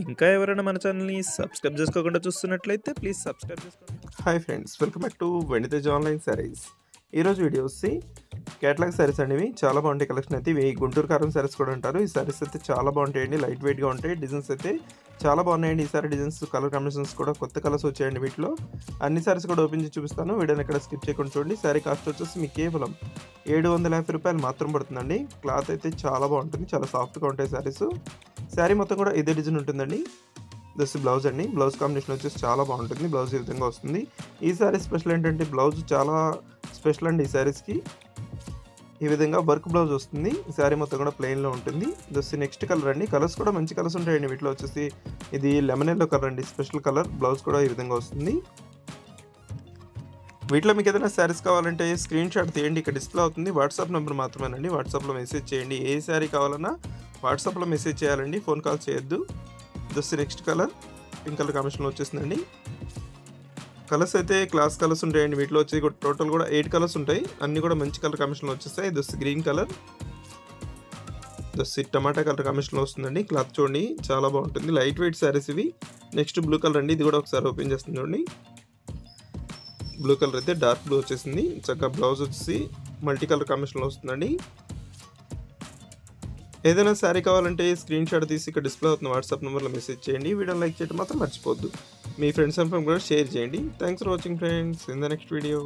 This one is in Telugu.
ఇంకా ఎవరైనా మన ఛానల్‌ని సబ్స్క్రైబ్ చేసుకోకుండా చూస్తున్నట్లయితే ప్లీజ్ సబ్స్క్రైబ్ చేసుకోండి. Hi friends, welcome back to Venditej online sarees. ఈరోజు వీడియో వచ్చి కేటలాగ్ సారీస్ అండి. ఇవి చాలా బాగుంటాయి. కలెక్షన్ అయితే ఇవి గుంటూరు కారం సారీస్ కూడా అంటారు. ఈ సారీస్ అయితే చాలా బాగుంటాయండి. లైట్ వెయిట్గా ఉంటాయి. డిజైన్స్ అయితే చాలా బాగున్నాయండి. ఈసారి డిజైన్స్ కలర్ కాంబినేషన్స్ కూడా కొత్త కలర్స్ వచ్చాయండి. వీటిలో అన్ని సారీస్ కూడా ఓపెన్ చేసి చూపిస్తాను. వీడియోని ఎక్కడ స్కిప్ చేయకుండా చూడండి. సారీ కాస్ట్ వచ్చేసి మీకు కేవలం 750 రూపాయలు మాత్రం పడుతుందండి. క్లాత్ అయితే చాలా బాగుంటుంది. చాలా సాఫ్ట్గా ఉంటాయి సారీస్. శారీ మొత్తం కూడా ఇదే డిజైన్ ఉంటుందండి. దిస్ బ్లౌజ్ అండి. బ్లౌజ్ కాంబినేషన్ వచ్చేసి చాలా బాగుంటుంది. బ్లౌజ్ ఈ విధంగా వస్తుంది. ఈ శారీ స్పెషల్ ఏంటంటే బ్లౌజ్ చాలా స్పెషల్ అండి. ఈ శారీస్కి ఈ విధంగా వర్క్ బ్లౌజ్ వస్తుంది. ఈ శారీ మొత్తం కూడా ప్లెయిన్లో ఉంటుంది. దిస్ నెక్స్ట్ కలర్ అండి. కలర్స్ కూడా మంచి కలర్స్ ఉంటాయండి. వీటిలో వచ్చేసి ఇది లెమన్ ఎల్లో కలర్ అండి. Special colour. బ్లౌజ్ కూడా ఈ విధంగా వస్తుంది. వీటిలో మీకు ఏదైనా శారీస్ కావాలంటే స్క్రీన్ షాట్ తీయండి. ఇక్కడ డిస్ప్లే అవుతుంది. వాట్సాప్ నెంబర్ మాత్రమేనండి. వాట్సాప్లో మెసేజ్ చేయండి. ఏ శారీ కావాలన్నా వాట్సాప్లో మెసేజ్ చేయాలండి. ఫోన్ కాల్ చేయొద్దు. This next colour pink colour కాంబినేషన్లో వచ్చేసిందండి. కలర్స్ అయితే క్లాస్ కలర్స్ ఉంటాయండి. వీటిలో వచ్చి టోటల్ కూడా 8 కలర్స్ ఉంటాయి. అన్నీ కూడా మంచి కలర్ కాంబినేషన్లో వచ్చేస్తాయి. This green colour, this tomato colour కాంబినేషన్లో వస్తుందండి. క్లాత్ చూడండి చాలా బాగుంటుంది. లైట్ వెయిట్ శారీస్ ఇవి. నెక్స్ట్ బ్లూ కలర్ అండి. ఇది కూడా ఒకసారి ఓపెన్ చేస్తుంది చూడండి. బ్లూ కలర్ అయితే డార్క్ బ్లూ వచ్చేసింది. చక్కగా బ్లౌజ్ వచ్చేసి మల్టీ కలర్ కాంబినేషన్లో వస్తుందండి. ఏదైనా శారీ కావాలంటే స్క్రీన్ షాట్ తీసి ఇక్కడ డిస్ప్లే అవుతున్న వాట్సాప్ నెంబర్లో మెసేజ్ చేయండి. వీడియోని లైక్ చేయడం మాత్రం మర్చిపోవద్దు. మీ ఫ్రెండ్స్ అండ్ ఫ్యామిలీ కూడా షేర్ చేయండి. Thanks for watching friends. In the next video.